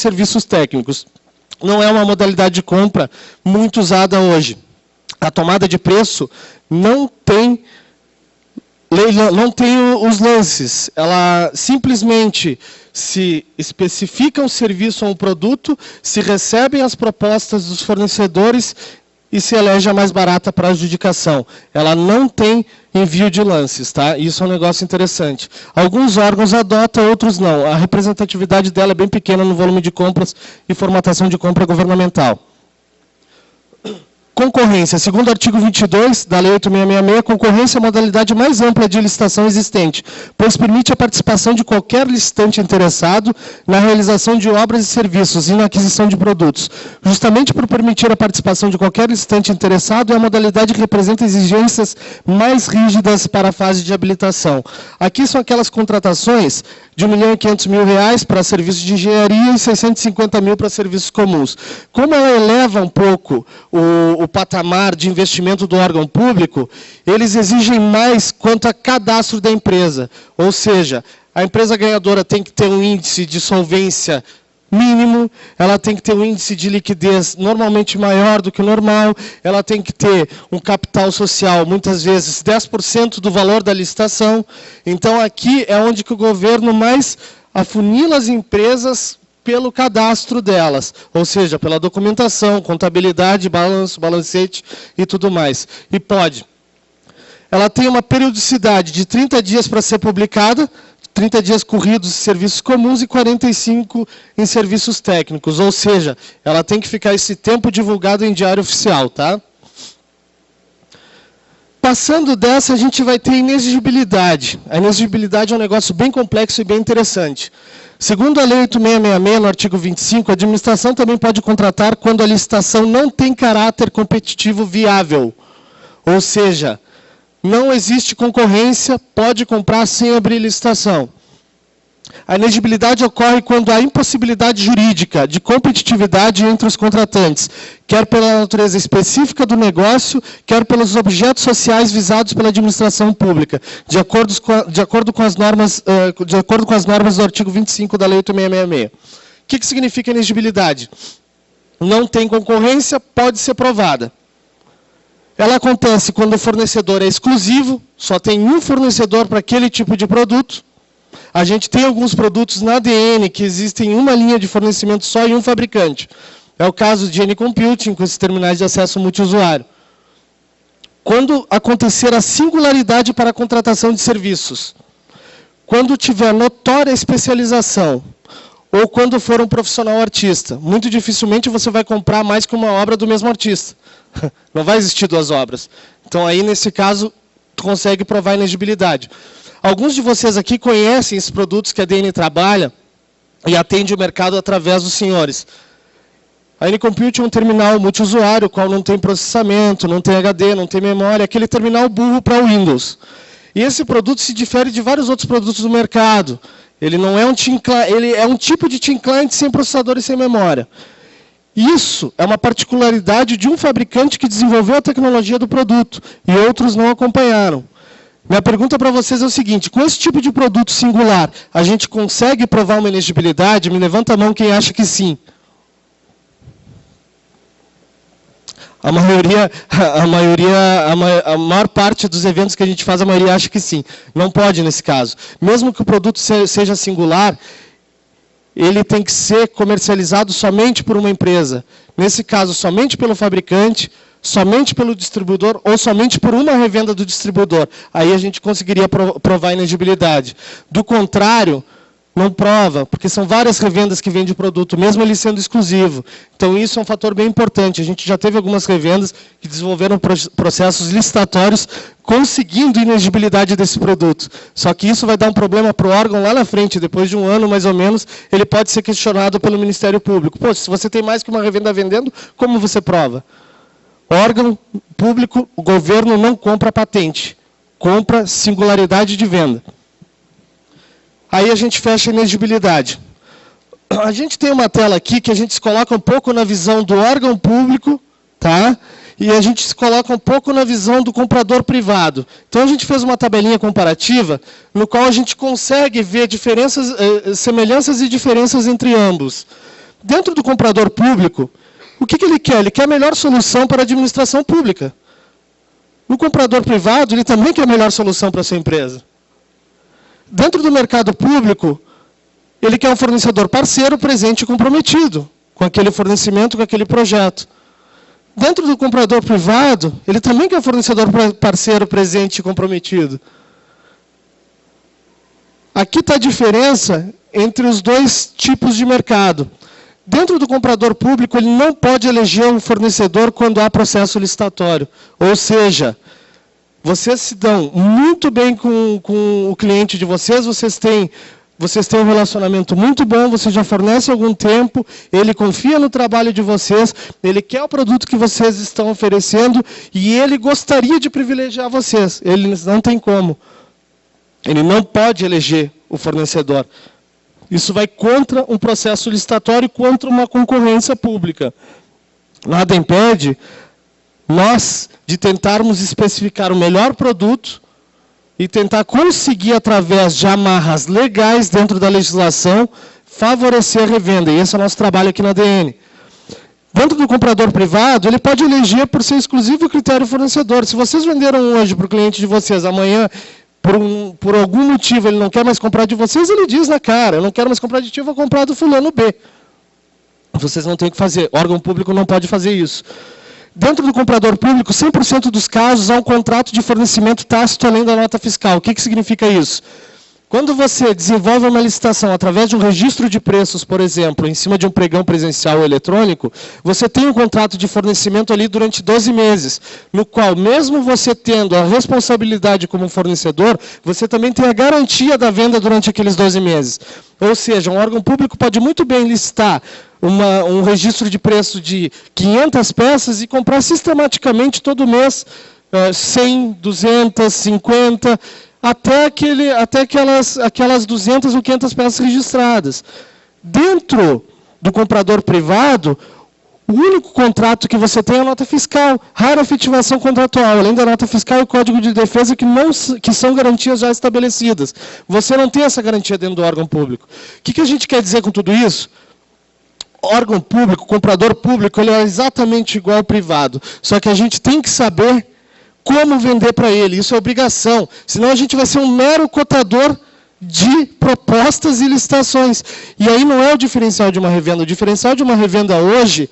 serviços técnicos. Não é uma modalidade de compra muito usada hoje. A tomada de preço não tem os lances. Ela simplesmente se especifica um serviço ou um produto, se recebem as propostas dos fornecedores e se elege a mais barata para a adjudicação. Ela não tem envio de lances, tá? Isso é um negócio interessante. Alguns órgãos adotam, outros não. A representatividade dela é bem pequena no volume de compras e formatação de compra governamental. Concorrência. Segundo o artigo 22 da Lei 8.666, a concorrência é a modalidade mais ampla de licitação existente, pois permite a participação de qualquer licitante interessado na realização de obras e serviços e na aquisição de produtos. Justamente por permitir a participação de qualquer licitante interessado, é a modalidade que representa exigências mais rígidas para a fase de habilitação. Aqui são aquelas contratações de R$ 1.500.000 para serviços de engenharia e R$ 650 mil para serviços comuns. Como ela eleva um pouco o patamar de investimento do órgão público, eles exigem mais quanto a cadastro da empresa. Ou seja, a empresa ganhadora tem que ter um índice de solvência mínimo, ela tem que ter um índice de liquidez normalmente maior do que o normal, ela tem que ter um capital social, muitas vezes 10% do valor da licitação. Então, aqui é onde que o governo mais afunila as empresas pelo cadastro delas, ou seja, pela documentação, contabilidade, balanço, balancete e tudo mais. E pode. Ela tem uma periodicidade de 30 dias para ser publicada, 30 dias corridos em serviços comuns e 45 em serviços técnicos. Ou seja, ela tem que ficar esse tempo divulgado em diário oficial, tá? Passando dessa, a gente vai ter inexigibilidade. A inexigibilidade é um negócio bem complexo e bem interessante. Segundo a Lei 8.666, no artigo 25, a administração também pode contratar quando a licitação não tem caráter competitivo viável. Ou seja, não existe concorrência, pode comprar sem abrir licitação. A inexigibilidade ocorre quando há impossibilidade jurídica de competitividade entre os contratantes, quer pela natureza específica do negócio, quer pelos objetos sociais visados pela administração pública, de acordo com as normas do artigo 25 da Lei 8.666. O que significa inexigibilidade? Não tem concorrência, pode ser provada. Ela acontece quando o fornecedor é exclusivo, só tem um fornecedor para aquele tipo de produto. A gente tem alguns produtos na ADN que existem uma linha de fornecimento só e um fabricante. É o caso de N-Computing, com esses terminais de acesso multiusuário. Quando acontecer a singularidade para a contratação de serviços, quando tiver notória especialização, ou quando for um profissional artista, muito dificilmente você vai comprar mais que uma obra do mesmo artista. Não vai existir duas obras. Então, aí, nesse caso, consegue provar a inexigibilidade. Alguns de vocês aqui conhecem esses produtos que a ADN trabalha e atende o mercado através dos senhores. A N-Compute é um terminal multiusuário, o qual não tem processamento, não tem HD, não tem memória, aquele terminal burro para o Windows. E esse produto se difere de vários outros produtos do mercado. Ele não é um TIM Client, ele é um tipo de TIM Client sem processador e sem memória. Isso é uma particularidade de um fabricante que desenvolveu a tecnologia do produto e outros não acompanharam. Minha pergunta para vocês é o seguinte: com esse tipo de produto singular, a gente consegue provar uma inexigibilidade? Me levanta a mão quem acha que sim. A maior parte dos eventos que a gente faz, a maioria acha que sim. Não pode nesse caso. Mesmo que o produto seja singular, ele tem que ser comercializado somente por uma empresa. Nesse caso, somente pelo fabricante, somente pelo distribuidor ou somente por uma revenda do distribuidor. Aí a gente conseguiria provar a inexigibilidade. Do contrário, não prova, porque são várias revendas que vendem o produto, mesmo ele sendo exclusivo. Então, isso é um fator bem importante. A gente já teve algumas revendas que desenvolveram processos licitatórios conseguindo inexigibilidade desse produto. Só que isso vai dar um problema para o órgão lá na frente, depois de um ano, mais ou menos, ele pode ser questionado pelo Ministério Público. Pô, se você tem mais que uma revenda vendendo, como você prova? Órgão público, o governo não compra patente, compra singularidade de venda. Aí a gente fecha a inexigibilidade. A gente tem uma tela aqui que a gente se coloca um pouco na visão do órgão público, tá? E a gente se coloca um pouco na visão do comprador privado. Então a gente fez uma tabelinha comparativa, no qual a gente consegue ver semelhanças e diferenças entre ambos. Dentro do comprador público, o que ele quer? Ele quer a melhor solução para a administração pública. No comprador privado, ele também quer a melhor solução para a sua empresa. Dentro do mercado público, ele quer um fornecedor parceiro, presente e comprometido com aquele fornecimento, com aquele projeto. Dentro do comprador privado, ele também quer um fornecedor parceiro, presente e comprometido. Aqui está a diferença entre os dois tipos de mercado. Dentro do comprador público, ele não pode eleger um fornecedor quando há processo licitatório. Ou seja, vocês se dão muito bem com o cliente de vocês, vocês têm um relacionamento muito bom, você já fornece há algum tempo, ele confia no trabalho de vocês, ele quer o produto que vocês estão oferecendo e ele gostaria de privilegiar vocês. Ele não tem como. Ele não pode eleger o fornecedor. Isso vai contra um processo licitatório e contra uma concorrência pública. Nada impede nós de tentarmos especificar o melhor produto e tentar conseguir, através de amarras legais dentro da legislação, favorecer a revenda. E esse é o nosso trabalho aqui na ADN. Dentro do comprador privado, ele pode eleger por ser exclusivo critério fornecedor. Se vocês venderam hoje para o cliente de vocês, amanhã, por algum motivo, ele não quer mais comprar de vocês, ele diz na cara, eu não quero mais comprar de ti, eu vou comprar do fulano B. Vocês não têm o que fazer, órgão público não pode fazer isso. Dentro do comprador público, 100% dos casos, há um contrato de fornecimento tácito além da nota fiscal. O que significa isso? Quando você desenvolve uma licitação através de um registro de preços, por exemplo, em cima de um pregão presencial ou eletrônico, você tem um contrato de fornecimento ali durante 12 meses, no qual, mesmo você tendo a responsabilidade como fornecedor, você também tem a garantia da venda durante aqueles 12 meses. Ou seja, um órgão público pode muito bem listar um registro de preço de 500 peças e comprar sistematicamente todo mês 100, 200, 50... até aquelas 200 ou 500 peças registradas. Dentro do comprador privado, o único contrato que você tem é a nota fiscal, rara efetivação contratual, além da nota fiscal e o Código de Defesa, que são garantias já estabelecidas. Você não tem essa garantia dentro do órgão público. O que a gente quer dizer com tudo isso? Órgão público, comprador público, ele é exatamente igual ao privado, só que a gente tem que saber como vender para ele, isso é obrigação, senão a gente vai ser um mero cotador de propostas e licitações. E aí não é o diferencial de uma revenda. O diferencial de uma revenda hoje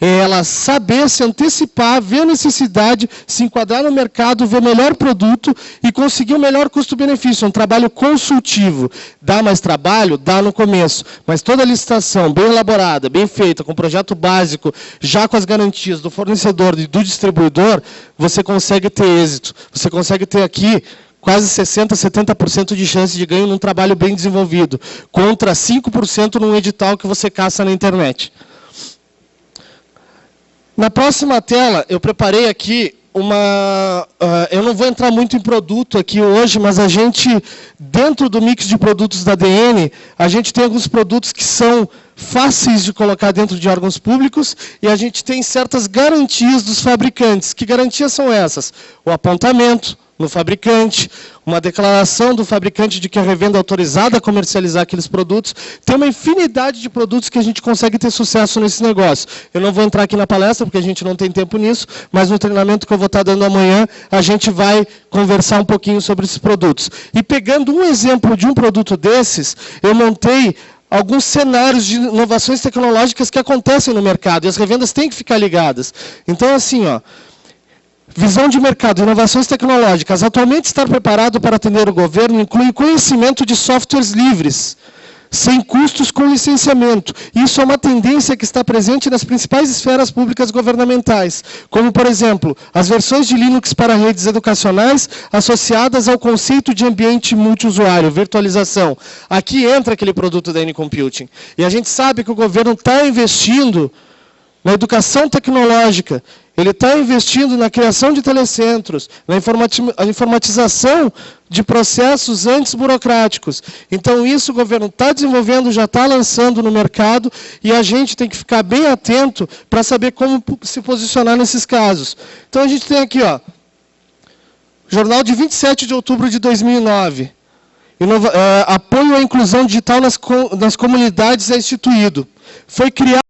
é ela saber se antecipar, ver a necessidade, se enquadrar no mercado, ver o melhor produto e conseguir o melhor custo-benefício. É um trabalho consultivo. Dá mais trabalho? Dá no começo. Mas toda a licitação bem elaborada, bem feita, com projeto básico, já com as garantias do fornecedor e do distribuidor, você consegue ter êxito. Você consegue ter aqui quase 60%, 70% de chance de ganho num trabalho bem desenvolvido, contra 5% num edital que você caça na internet. Na próxima tela, eu preparei aqui eu não vou entrar muito em produto aqui hoje, mas a gente, dentro do mix de produtos da ADN, a gente tem alguns produtos que são fáceis de colocar dentro de órgãos públicos e a gente tem certas garantias dos fabricantes. Que garantias são essas? O apontamento no fabricante, uma declaração do fabricante de que a revenda é autorizada a comercializar aqueles produtos. Tem uma infinidade de produtos que a gente consegue ter sucesso nesse negócio. Eu não vou entrar aqui na palestra, porque a gente não tem tempo nisso, mas no treinamento que eu vou estar dando amanhã, a gente vai conversar um pouquinho sobre esses produtos. E pegando um exemplo de um produto desses, eu montei alguns cenários de inovações tecnológicas que acontecem no mercado, e as revendas têm que ficar ligadas. Então, assim, ó, visão de mercado, inovações tecnológicas. Atualmente, estar preparado para atender o governo inclui conhecimento de softwares livres, sem custos com licenciamento. Isso é uma tendência que está presente nas principais esferas públicas governamentais, como, por exemplo, as versões de Linux para redes educacionais associadas ao conceito de ambiente multiusuário, virtualização. Aqui entra aquele produto da N-Computing. E a gente sabe que o governo está investindo na educação tecnológica, ele está investindo na criação de telecentros, na informatização de processos antes burocráticos. Então, isso o governo está desenvolvendo, já está lançando no mercado, e a gente tem que ficar bem atento para saber como se posicionar nesses casos. Então, a gente tem aqui, ó, jornal de 27 de outubro de 2009. Apoio à inclusão digital nas comunidades é instituído. Foi criado